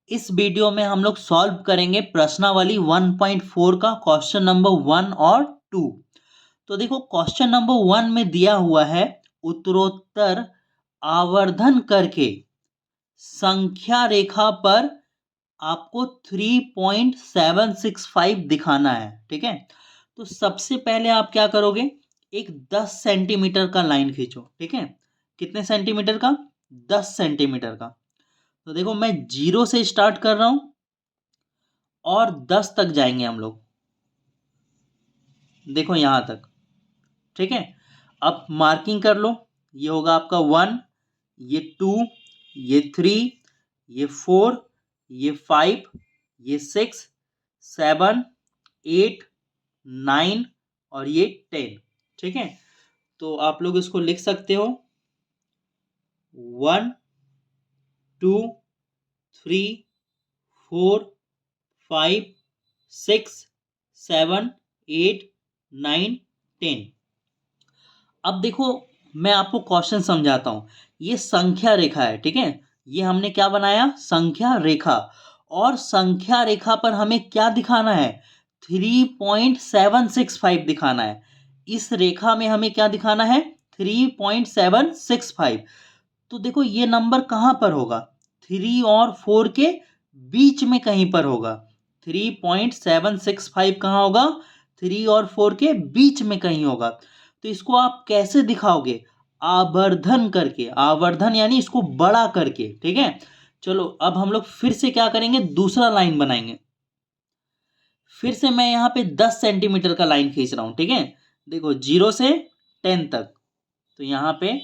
इस वीडियो में हम लोग सॉल्व करेंगे प्रश्नावली 1.4 का क्वेश्चन नंबर 1 और 2। तो देखो क्वेश्चन नंबर 1 में दिया हुआ है उत्तरोत्तर आवर्धन करके संख्या रेखा पर आपको 3.765 दिखाना है। ठीक है, तो सबसे पहले आप क्या करोगे, एक 10 सेंटीमीटर का लाइन खींचो। ठीक है, कितने सेंटीमीटर का? 10 सेंटीमीटर का। तो देखो मैं 0 से स्टार्ट कर रहा हूं और 10 तक जाएंगे हम लोग। देखो यहां तक। ठीक है, अब मार्किंग कर लो। ये होगा आपका 1, ये 2, ये 3, ये 4, ये 5, ये 6, 7, 8, 9 और ये 10। ठीक है, तो आप लोग इसको लिख सकते हो 1, 2, 3, 4, 5, 6, 7, 8, 9, 10। अब देखो मैं आपको क्वेश्चन समझाता हूं। ये संख्या रेखा है। ठीक है, ये हमने क्या बनाया? संख्या रेखा। और संख्या रेखा पर हमें क्या दिखाना है? 3.765 दिखाना है। इस रेखा में हमें क्या दिखाना है? 3.765। तो देखो ये नंबर कहां पर होगा? 3 और 4 के बीच में कहीं पर होगा। 3.765 कहाँ होगा? 3 और 4 के बीच में कहीं होगा। तो इसको आप कैसे दिखाओगे? आवर्धन करके। आवर्धन यानी इसको बड़ा करके। ठीक है, चलो अब हम लोग फिर से क्या करेंगे, दूसरा लाइन बनाएंगे। फिर से मैं यहाँ पे 10 सेंटीमीटर का लाइन खींच रहा हूं। ठीक है, देखो 0 से 10 तक। तो यहाँ पे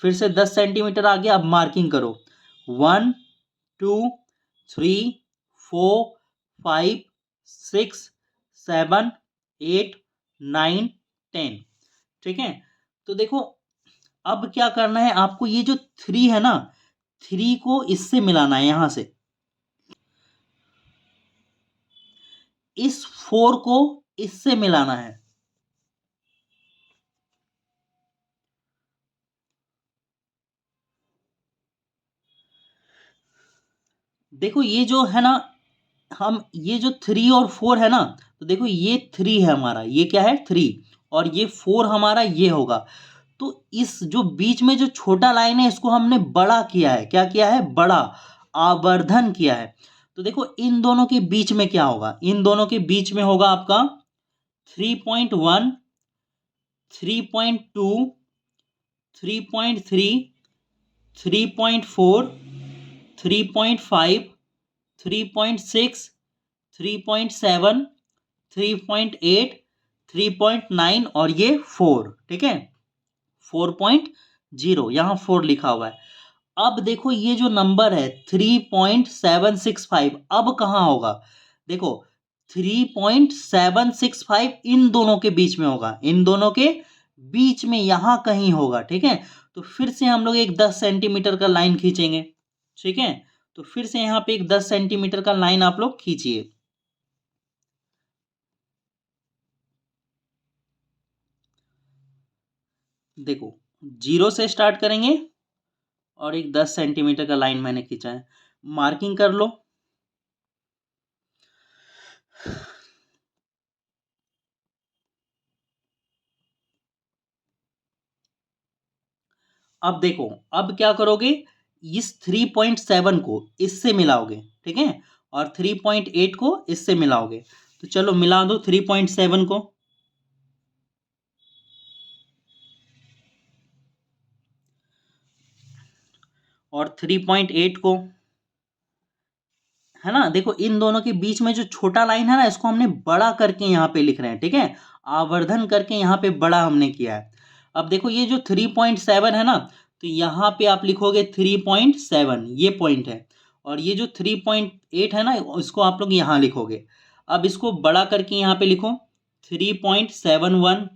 फिर से 10 सेंटीमीटर आ गया। अब मार्किंग करो 1, 2, 3, 4, 5, 6, 7, 8, 9, 10। ठीक है, तो देखो अब क्या करना है आपको, ये जो 3 है ना, 3 को इससे मिलाना है, यहां से इस 4 को इससे मिलाना है। देखो ये जो है ना, हम ये जो 3 और 4 है ना, तो देखो ये 3 है हमारा, ये क्या है? 3। और ये 4 हमारा ये होगा। तो इस जो बीच में जो छोटा लाइन है इसको हमने बड़ा किया है। क्या किया है? बड़ा, आवर्धन किया है। तो देखो इन दोनों के बीच में क्या होगा? इन दोनों के बीच में होगा आपका 3.1, 3.2, 3.3, 3.4, 3.5, 3.6, 3.7, 3.8, 3.9 और ये 4। ठीक है, 4.0, यहाँ 4 लिखा हुआ है। अब देखो ये जो नंबर है 3.765 अब कहाँ होगा? देखो 3.765 इन दोनों के बीच में होगा, इन दोनों के बीच में यहां कहीं होगा। ठीक है, तो फिर से हम लोग एक 10 सेंटीमीटर का लाइन खींचेंगे। ठीक है, तो फिर से यहाँ पे एक 10 सेंटीमीटर का लाइन आप लोग खींचिए। देखो 0 से स्टार्ट करेंगे और एक 10 सेंटीमीटर का लाइन मैंने खींचा है। मार्किंग कर लो। अब देखो अब क्या करोगे, इस 3.7 को इससे मिलाओगे। ठीक है, और 3.8 को इससे मिलाओगे। तो चलो मिला दो 3.7 को। और 3.8 को, है ना? देखो इन दोनों के बीच में जो छोटा लाइन है ना, इसको हमने बड़ा करके यहाँ पे लिख रहे हैं। ठीक है, आवर्धन करके यहाँ पे बड़ा हमने किया है। अब देखो ये जो 3.7 है ना, तो यहाँ पे आप लिखोगे 3.7, ये पॉइंट है। और ये जो 3.8 है ना, इसको आप लोग यहाँ लिखोगे। अब इसको बड़ा करके यहाँ पे लिखो 3.71,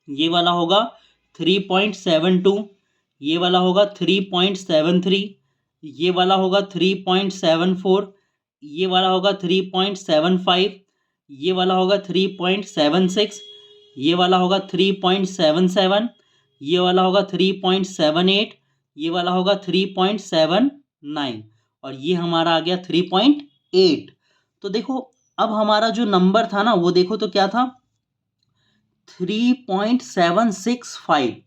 ये वाला होगा 3.72, ये वाला होगा 3.73, ये वाला होगा 3.74, ये वाला होगा 3.75, ये वाला होगा 3.76, ये वाला होगा 3.77, ये वाला होगा 3.78, ये वाला होगा 3.79 और ये हमारा आ गया 3.8। तो देखो अब हमारा जो नंबर था ना वो देखो तो क्या था 3.765,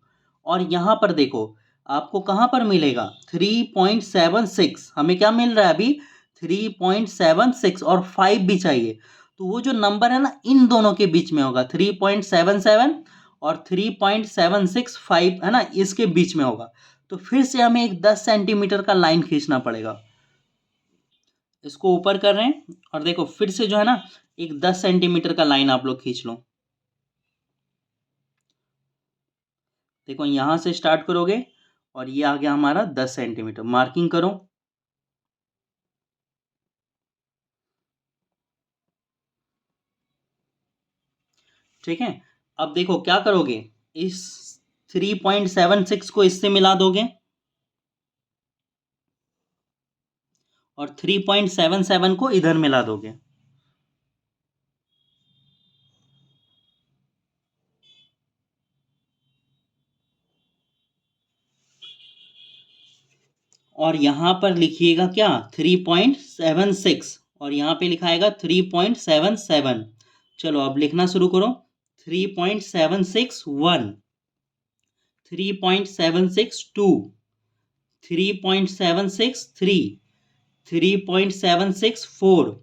और यहाँ पर देखो आपको कहाँ पर मिलेगा 3.76, हमें क्या मिल रहा है अभी 3.76, और 5 भी चाहिए। तो वो जो नंबर है ना इन दोनों के बीच में होगा 3.77 और 3.765 है ना, इसके बीच में होगा। तो फिर से हमें एक 10 सेंटीमीटर का लाइन खींचना पड़ेगा। इसको ऊपर कर रहे हैं और देखो फिर से जो है ना एक 10 सेंटीमीटर का लाइन आप लोग खींच लो। देखो यहां से स्टार्ट करोगे और ये आ गया हमारा 10 सेंटीमीटर, मार्किंग करो। ठीक है, अब देखो क्या करोगे, इस 3.76 को इससे मिला दोगे और 3.77 को इधर मिला दोगे। और यहां पर लिखिएगा क्या 3.76, और यहां पे लिखाएगा 3.77। चलो अब लिखना शुरू करो। 3.761, 3.762, 3.763, 3.764,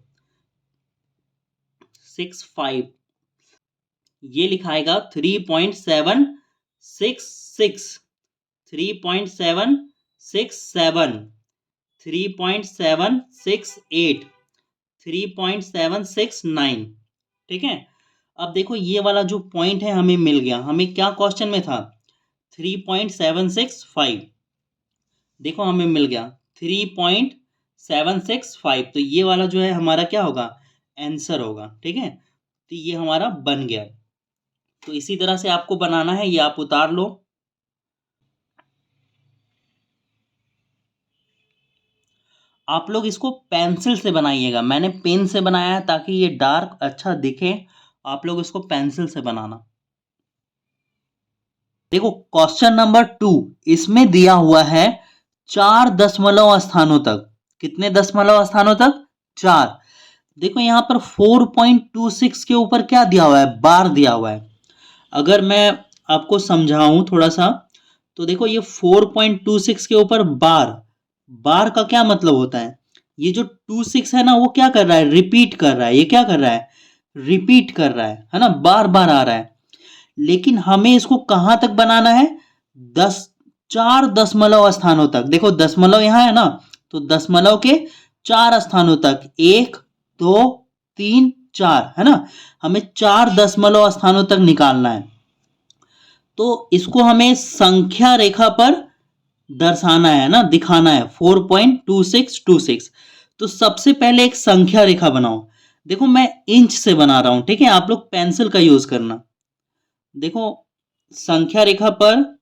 65, ये लिखाएगा 3.766, 3.767, 3.768, 3.769। ठीक है, अब देखो ये वाला जो पॉइंट है हमें मिल गया। हमें क्या क्वेश्चन में था 3.765, देखो हमें मिल गया 3.765। तो ये वाला जो है हमारा क्या होगा, आंसर होगा। ठीक है, तो ये हमारा बन गया। तो इसी तरह से आपको बनाना है, ये आप उतार लो। आप लोग इसको पेंसिल से बनाइएगा, मैंने पेन से बनाया है ताकि ये डार्क अच्छा दिखे। आप लोग इसको पेंसिल से बनाना। देखो क्वेश्चन नंबर 2, इसमें दिया हुआ है 4 दशमलव स्थानों तक। कितने दशमलव स्थानों तक, 4। देखो यहां पर 4.26 के ऊपर क्या दिया हुआ है, बार दिया हुआ है। अगर मैं आपको समझाऊं थोड़ा सा, तो देखो ये 4.26 के ऊपर बार, बार का क्या मतलब होता है, ये जो 26 है ना वो क्या कर रहा है, रिपीट कर रहा है। ये क्या कर रहा है, रिपीट कर रहा है ना, बार बार आ रहा है। लेकिन हमें इसको कहां तक बनाना है, 10, 4 दशमलव स्थानों तक। देखो दशमलव यहां है ना, तो दशमलव के 4 स्थानों तक, 1 2 3 4 है ना, हमें 4 दशमलव स्थानों तक निकालना है। तो इसको हमें संख्या रेखा पर दर्शाना है ना, दिखाना है 4.2626। तो सबसे पहले एक संख्या रेखा बनाओ। देखो मैं इंच से बना रहा हूं, ठीक है, आप लोग पेंसिल का यूज करना। देखो संख्या रेखा पर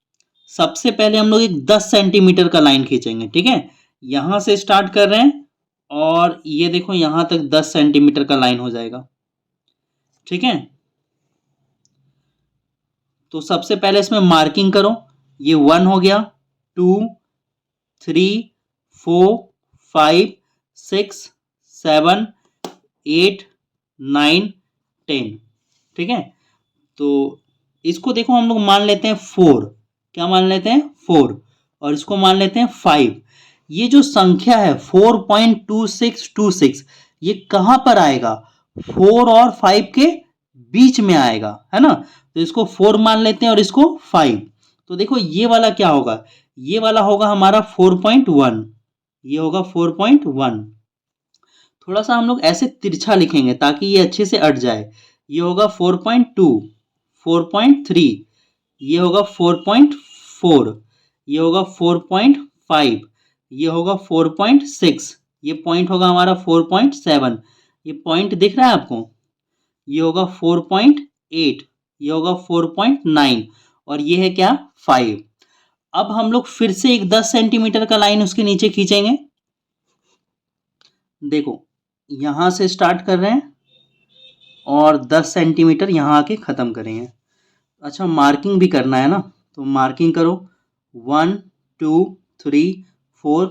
सबसे पहले हम लोग एक 10 सेंटीमीटर का लाइन खींचेंगे। ठीक है, यहां से स्टार्ट कर रहे हैं और ये देखो यहां तक 10 सेंटीमीटर का लाइन हो जाएगा। ठीक है, तो सबसे पहले इसमें मार्किंग करो। ये 1 हो गया, 2 3 4 5 6 7 8 9 10। ठीक है, तो इसको देखो हम लोग मान लेते हैं 4। क्या मान लेते हैं, 4। और इसको मान लेते हैं 5। ये जो संख्या है 4.2626, ये कहां पर आएगा, 4 और 5 के बीच में आएगा, है ना। तो इसको 4 मान लेते हैं और इसको 5। तो देखो ये वाला क्या होगा, ये वाला होगा हमारा 4.1। ये होगा 4.1। थोड़ा सा हम लोग ऐसे तिरछा लिखेंगे ताकि ये अच्छे से अट जाए। ये होगा 4.2, 4.3, ये होगा 4.4, ये होगा 4.5, ये होगा 4.6, ये पॉइंट होगा हमारा 4.7। ये पॉइंट दिख रहा है आपको, ये होगा 4.8, ये होगा 4.9, और ये है क्या, 5। अब हम लोग फिर से एक 10 सेंटीमीटर का लाइन उसके नीचे खींचेंगे। देखो यहां से स्टार्ट कर रहे हैं और 10 सेंटीमीटर यहां आके खत्म करेंगे। अच्छा मार्किंग भी करना है ना, तो मार्किंग करो 1 2 3 4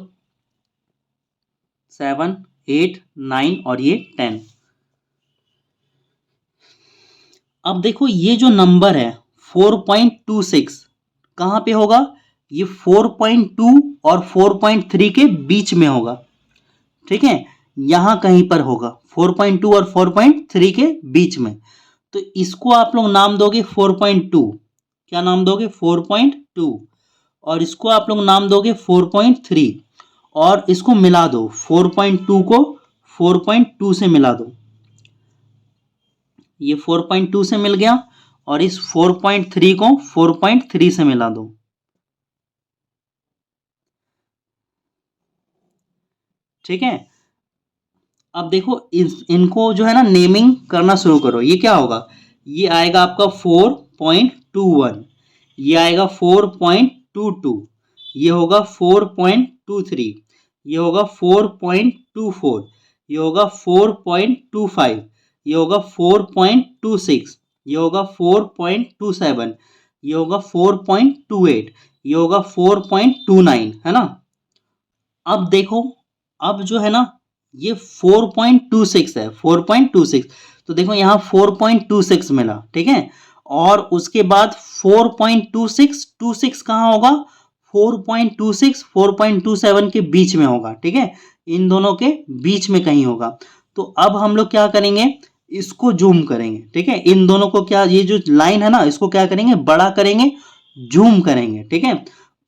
7, 8, 9 और ये 10। अब देखो ये जो नंबर है 4.26 कहाँ पे होगा? ये 4.2 और 4.3 के बीच में होगा, ठीक है, यहां कहीं पर होगा 4.2 और 4.3 के बीच में। तो इसको आप लोग नाम दोगे 4.2, क्या नाम दोगे? 4.2। और इसको आप लोग नाम दोगे 4.3 और इसको मिला दो, 4.2 को 4.2 से मिला दो, ये 4.2 से मिल गया और इस 4.3 को 4.3 से मिला दो, ठीक है। अब देखो इनको जो है ना नेमिंग करना शुरू करो। ये क्या होगा? ये आएगा आपका 4.21, ये आएगा 4.22, ये होगा 4.23, ये होगा 4.24, ये होगा 4.25, ये होगा 4.26, ये होगा 4.27, ये होगा 4.28, ये होगा 4.29, है ना। अब देखो, अब जो है ना ये 4.26 है, 4.26, तो देखो यहाँ 4.26 मिला, ठीक है। और उसके बाद 4.26 कहाँ होगा? 4.26 4.27 के बीच में होगा, ठीक है, इन दोनों के बीच में कहीं होगा। तो अब हम लोग क्या करेंगे? इसको जूम करेंगे, ठीक है, इन दोनों को क्या, ये जो लाइन है ना इसको क्या करेंगे? बड़ा करेंगे, जूम करेंगे, ठीक है।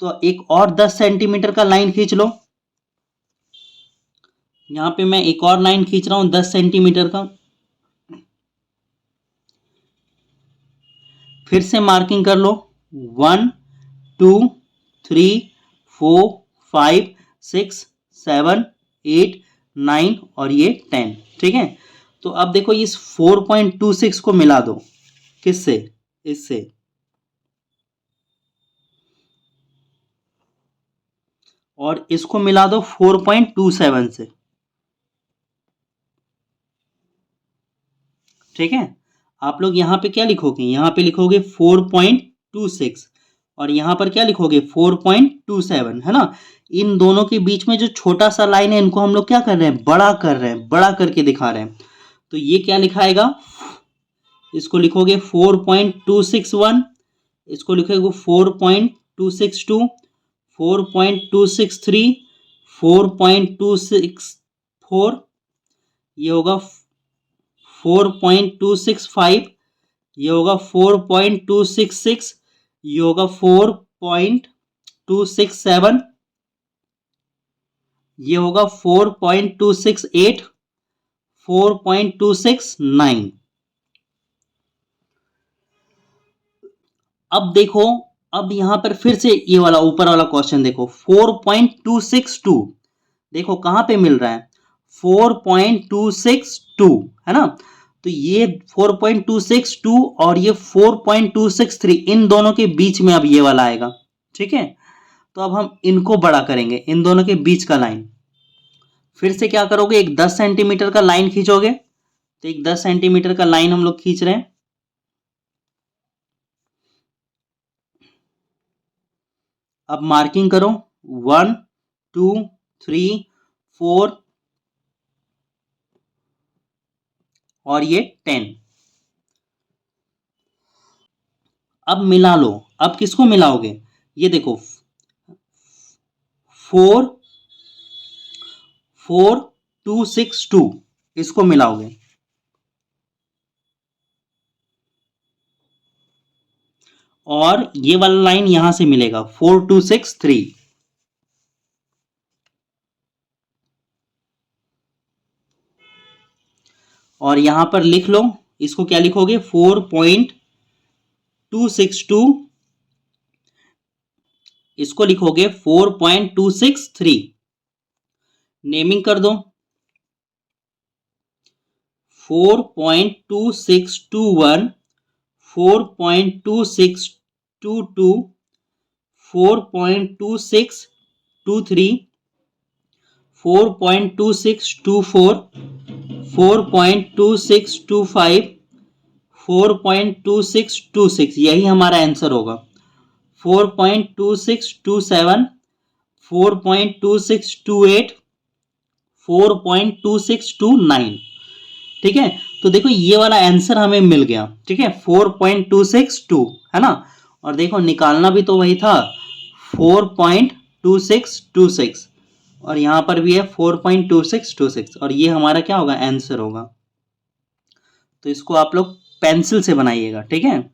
तो एक और 10 सेंटीमीटर का लाइन खींच लो। यहां पे मैं एक और लाइन खींच रहा हूं 10 सेंटीमीटर का। फिर से मार्किंग कर लो, 1, 2, 3, 4, 5, 6, 7, 8, 9 और ये 10, ठीक है। तो अब देखो इस 4.26 को मिला दो, किससे? इससे। और इसको मिला दो 4.27 से, ठीक है। आप लोग यहाँ पे क्या लिखोगे? यहाँ पे लिखोगे 4.26 और यहाँ पर क्या लिखोगे? 4.27, है ना। इन दोनों के बीच में जो छोटा सा लाइन है इनको हम लोग क्या कर रहे हैं? बड़ा कर रहे हैं, बड़ा करके दिखा रहे हैं। तो ये क्या लिखाएगा? इसको लिखोगे 4.261, इसको लिखोगे 4.262, 4.263, 4.264, ये होगा 4.265, ये होगा 4.266, ये होगा 4.267, ये होगा 4.268, 4.269। अब देखो, अब यहां पर फिर से ये वाला ऊपर वाला क्वेश्चन देखो, 4.262 देखो कहां पे मिल रहा है? 4.262, है ना। तो ये 4.262 और ये 4.263 इन दोनों के बीच में अब ये वाला आएगा, ठीक है। तो अब हम इनको बड़ा करेंगे, इन दोनों के बीच का लाइन। फिर से क्या करोगे? एक 10 सेंटीमीटर का लाइन खींचोगे। तो एक 10 सेंटीमीटर का लाइन हम लोग खींच रहे हैं। अब मार्किंग करो, 1, 2, 3, 4 और ये 10। अब मिला लो। अब किसको मिलाओगे? ये देखो 4.262 इसको मिलाओगे और ये वाला लाइन यहां से मिलेगा 4.263 और यहां पर लिख लो, इसको क्या लिखोगे? 4.262, इसको लिखोगे 4.263। नेमिंग कर दो, 4.2621, 4.2622, 4.2623, 4.2624, 4.2625, 4.2626, यही हमारा आंसर होगा। 4.2627, 4.2628, 4.2629। ठीक है, तो देखो ये वाला आंसर हमें मिल गया। ठीक है, 4.262 है ना, और देखो निकालना भी तो वही था 4.2626, और यहां पर भी है 4.2626, और ये हमारा क्या होगा, आंसर होगा। तो इसको आप लोग पेंसिल से बनाइएगा। ठीक है।